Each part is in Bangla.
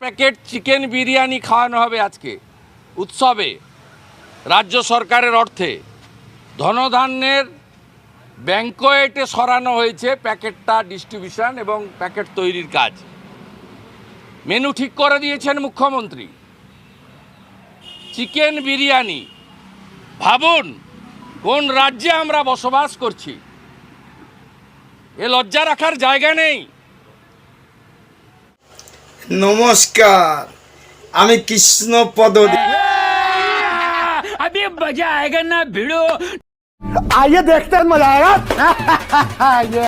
প্যাকেট চিকেন বিরিয়ানি খাওয়ানো হবে আজকে উৎসবে রাজ্য সরকারের অর্থে ধনধান্যের ব্যাংকোয়েটে সরানো হয়েছে প্যাকেটটা ডিস্ট্রিবিউশন এবং প্যাকেট তৈরির কাজ। মেনু ঠিক করে দিয়েছেন মুখ্যমন্ত্রী। চিকেন বিরিয়ানি, ভাবুন কোন রাজ্যে আমরা বসবাস করছি। এ লজ্জা রাখার জায়গা নেই। নমস্কার, আমি কৃষ্ণপদ। अभी मजा आएगा ना भिड़ो। आइए देखते हैं मजा आएगा।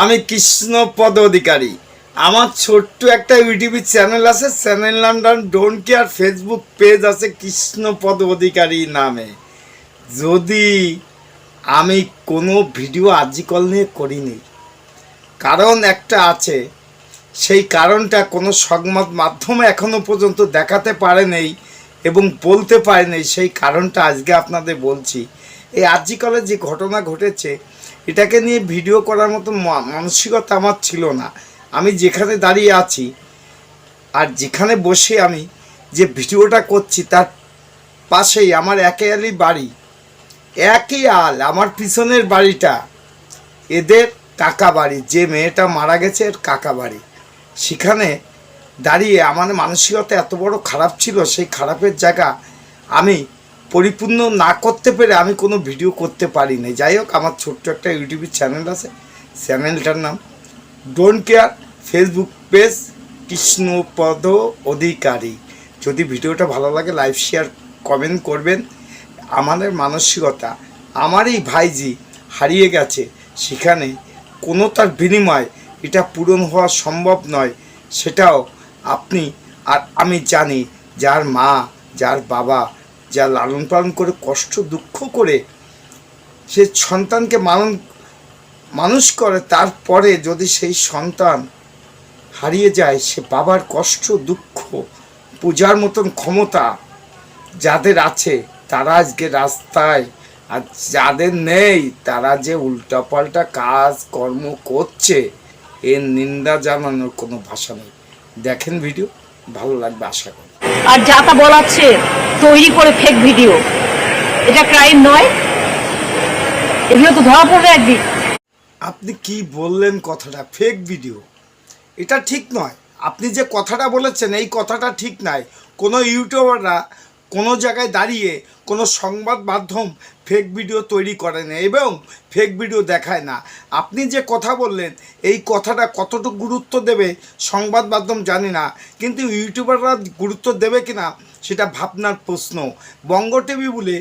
আমি কৃষ্ণপদ অধিকারী। আমার ছোট্ট একটা ইউটিউব চ্যানেল আছে, চ্যানেল নামটা ডোন্ট কেয়ার। ফেসবুক পেজ আছে কৃষ্ণপদ অধিকারী নামে। যদি আমি কোনো ভিডিও আজিকাল নিয়ে করিনি, কারণ একটা আছে, সেই কারণটা কোনো সংবাদ মাধ্যমে এখনো পর্যন্ত দেখাতে পারেনি এবং বলতে পারেনি। সেই কারণটা আজকে আপনাদের বলছি। এই আজিকালে যে ঘটনা ঘটেছে, এটাকে নিয়ে ভিডিও করার মতো মানসিকতা আমার ছিল না। আমি যেখানে দাঁড়িয়ে আছি আর যেখানে বসে আমি যে ভিডিওটা করছি, তার পাশেই আমার একই আলি বাড়ি, একই আল আমার পিছনের বাড়িটা এদের কাকা বাড়ি। যে মেয়েটা মারা গেছে এর কাকা বাড়ি। সেখানে দাঁড়িয়ে আমার মানসিকতা এত বড় খারাপ ছিল, সেই খারাপের জায়গা আমি পরিপূর্ণ না করতে পেরে আমি কোনো ভিডিও করতে পারিনি। যাই হোক, আমার ছোট্ট একটা ইউটিউব চ্যানেল আছে, চ্যানেলটার নাম don't care. Facebook page Krishnapada Adhikari. যদি ভিডিওটা ভালো লাগে লাইক শেয়ার কমেন্ট করবেন। আমাদের মানসিকতা, আমার এই ভাইজি হারিয়ে গেছে, সেখানে কোনো তার বিনিময় এটা পূরণ হওয়া সম্ভব নয়। সেটাও আপনি আর আমি জানি। যার মা, যার বাবা, যা লালন পালন করে কষ্ট দুঃখ করে সে সন্তানকে মানুষ করে, তারপরে যদি সেই সন্তান হারিয়ে যায়, সে বাবার কষ্ট দুঃখ পূজার মতন ক্ষমতা যাদের আছে তারা আজকে রাস্তায়, আর যাদের নেই তারা যে উল্টাপাল্টা কাজ কর্ম করছে, এর নিন্দা জানানোর কোনো ভাষা নেই। দেখেন ভিডিও, ভালো লাগবে আশা করি। আর যা তা বলাচ্ছে তৈরি করে ফেক ভিডিও, এটা ক্রাইম নয়? এগুলো তো ধরা পড়বে একদিন। আপনি কি বললেন কথাটা? ফেক ভিডিও, এটা ঠিক নয়। আপনি যে কথাটা বলেছেন এই কথাটা ঠিক নয়। কোনো ইউটিউবাররা কোনো জায়গায় দাঁড়িয়ে কোনো সংবাদ মাধ্যম ফেক ভিডিও তৈরি করে না এবং ফেক ভিডিও দেখায় না। আপনি যে কথা বললেন এই কথাটা কতটুকু গুরুত্ব দেবে সংবাদ মাধ্যম জানি না, কিন্তু ইউটিউবাররা গুরুত্ব দেবে কিনা সেটা ভাবনার প্রশ্ন। বঙ্গ টিভি বলে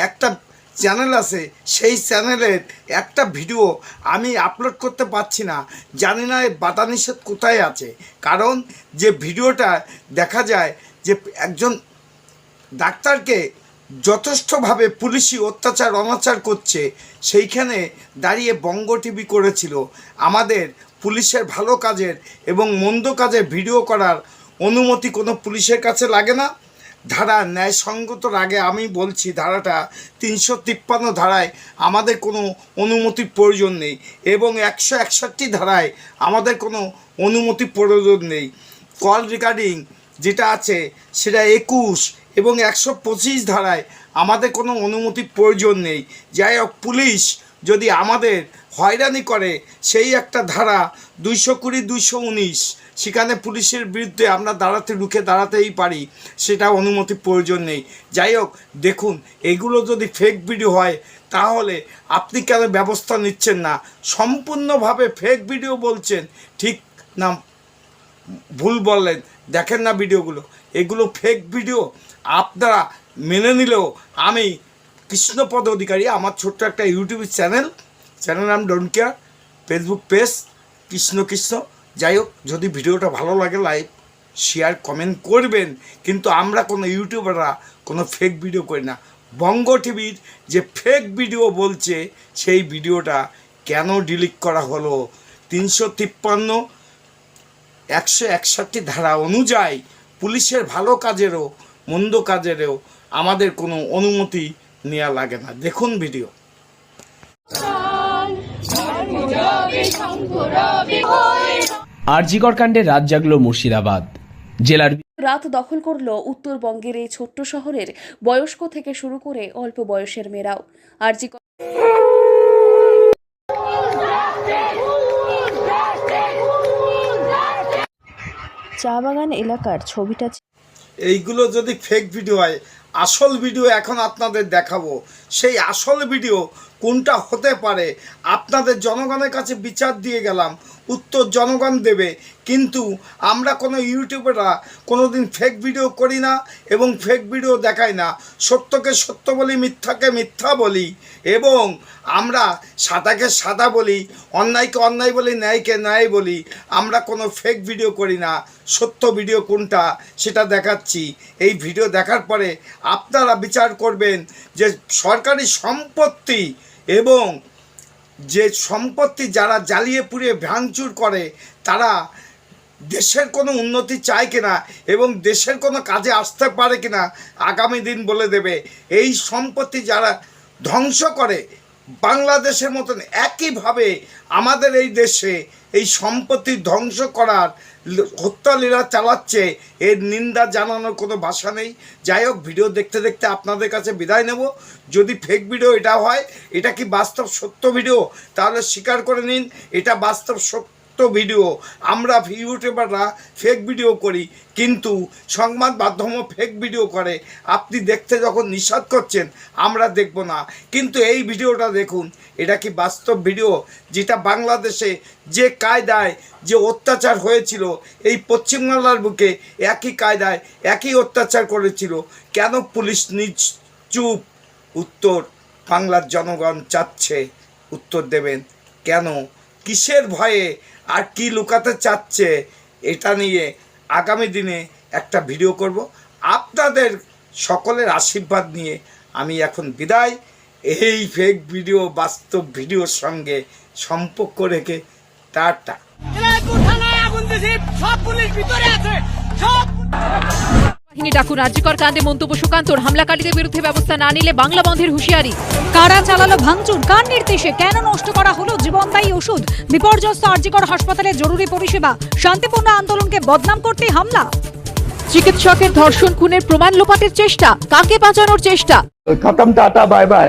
একটা চ্যানেল আছে, সেই চ্যানেলের একটা ভিডিও আমি আপলোড করতে পারছি না। জানি না এর বাধা নিষেধ কোথায় আছে। কারণ যে ভিডিওটা দেখা যায় যে একজন ডাক্তারকে যথেষ্টভাবে পুলিশি অত্যাচার অনাচার করছে, সেইখানে দাঁড়িয়ে বঙ্গ টিভি করেছিল। আমাদের পুলিশের ভালো কাজের এবং মন্দ কাজের ভিডিও করার অনুমতি কোনো পুলিশের কাছে লাগে না। ধারা ন্যায়সঙ্গতর আগে আমি বলছি, ধারাটা 353 ধারায় আমাদের কোনো অনুমতির প্রয়োজন নেই এবং 161 ধারায় আমাদের কোনো অনুমতি প্রয়োজন নেই। কল রেকর্ডিং যেটা আছে সেটা 21 এবং 125 ধারায় আমাদের কোনো অনুমতি প্রয়োজন নেই। যাই হোক, পুলিশ যদি আমাদের হয়রানি করে, সেই একটা ধারা 220, 219, সেখানে পুলিশের বিরুদ্ধে আমরা রুখে দাঁড়াতেই পারি, সেটা অনুমতি প্রয়োজন নেই। যাই হোক, দেখুন, এগুলো যদি ফেক ভিডিও হয় তাহলে আপনি কেন ব্যবস্থা নিচ্ছেন না? সম্পূর্ণভাবে ফেক ভিডিও বলছেন, ঠিক না ভুল বললেন? দেখেন না ভিডিওগুলো, এগুলো ফেক ভিডিও। আপনারা মেনে নিলেও আমি কৃষ্ণপদ অধিকারী, আমার ছোট্ট একটা ইউটিউব চ্যানেল নাম don't care. Facebook page Krishna. যাই হোক, যদি ভিডিওটা ভালো লাগে লাইক শেয়ার কমেন্ট করবেন। কিন্তু আমরা কোনো ইউটিউবাররা কোনো ফেক ভিডিও করি না। বঙ্গ টিভির যে ফেক ভিডিও বলছে, সেই ভিডিওটা কেন ডিলিট করা হলো? 353, 161 ধারা অনুযায়ী পুলিশের ভালো কাজেরও মন্দ কাজেরও আমাদের কোনো অনুমতি নেওয়া লাগে না। দেখুন ভিডিও। আরজিকর কাণ্ডে রাত জাগল মুর্শিদাবাদ জেলার রাত দখল করল উত্তরবঙ্গের এই ছোট্ট শহরের বয়স্ক থেকে শুরু করে অল্প বয়সের মেয়েরাও। আরজিকর চা বাগান এলাকার ছবিটা এইগুলো যদি ফেক ভিডিও হয়, আসল ভিডিও এখন আপনাদের দেখাবো। সেই আসল ভিডিও কোনটা হতে পারে আপনাদের জনগণের কাছে বিচার দিয়ে গেলাম, উত্তর জনগণ দেবে। কিন্তু আমরা কোনো ইউটিউবাররা কোনো দিন ফেক ভিডিও করি না এবং ফেক ভিডিও দেখাই না। সত্যকে সত্য বলি, মিথ্যাকে মিথ্যা বলি এবং আমরা সাদাকে সাদা বলি, অন্যায়কে অন্যায় বলি, ন্যায়কে ন্যায় বলি। আমরা কোনো ফেক ভিডিও করি না। সত্য ভিডিও কোনটা সেটা দেখাচ্ছি। এই ভিডিও দেখার পরে আপনারা বিচার করবেন যে সরকারি সম্পত্তি এবং যে সম্পত্তি যারা জ্বালিয়ে পুড়িয়ে ভাঙচুর করে তারা দেশের কোনো উন্নতি চায় কিনা এবং দেশের কোনো কাজে আসতে পারে কিনা আগামী দিন বলে দেবে। এই সম্পত্তি যারা ধ্বংস করে বাংলাদেশের মতন একইভাবে আমাদের এই দেশে এই সম্পত্তি ধ্বংস করার হত্যালীলা চালাচ্ছে, এর নিন্দা জানানোর কোনো ভাষা নেই। যাই হোক, ভিডিও দেখতে দেখতে আপনাদের কাছে বিদায় নেব। যদি ফেক ভিডিও এটা হয়, এটা কি বাস্তব সত্য ভিডিও, তাহলে স্বীকার করে নিন এটা বাস্তব সত্য ভিডিও। আমরা ইউটিউবাররা ফেক ভিডিও করি, কিন্তু সংবাদ মাধ্যমও ফেক ভিডিও করে। আপনি দেখতে যখন নিষেধ করছেন আমরা দেখব না, কিন্তু এই ভিডিওটা দেখুন, এটা কি বাস্তব ভিডিও যেটা বাংলাদেশে যে কায়দায় যে অত্যাচার হয়েছিল এই পশ্চিমবাংলার বুকে একই কায়দায় একই অত্যাচার করেছিল, কেন পুলিশ চুপ? উত্তর বাংলার জনগণ চাচ্ছে, উত্তর দেবেন। কেন, কিসের ভয়ে আর কি লুকাতে চাচ্ছে, এটা নিয়ে আগামী দিনে একটা ভিডিও করব। আপনাদের সকলের আশীর্বাদ নিয়ে আমি এখন বিদায়। এই ফেক ভিডিও বাস্তব ভিডিওর সঙ্গে সম্পর্ক রেখে টাটা। বাহিনী ডাকুন। আরজিকর কাণ্ডে মন্তব্য সুকান্তর। হামলাকারীদের বিরুদ্ধে ব্যবস্থা না নিলে বাংলা বন্ধের হুঁশিয়ারি। কারা চালালো ভাঙচুর, কার নির্দেশে, কেন নষ্ট করা হলো জীবনদায়ী ওষুধ, বিপর্যস্ত আরজিকর হাসপাতালের জরুরি পরিষেবা, শান্তিপূর্ণ আন্দোলনকে বদনাম করতে হামলা। চিকিৎসকের ধর্ষণ খুনের প্রমাণ লোপাটের চেষ্টা, কাকে বাঁচানোর চেষ্টা। खत्म टाटा बाय बाय।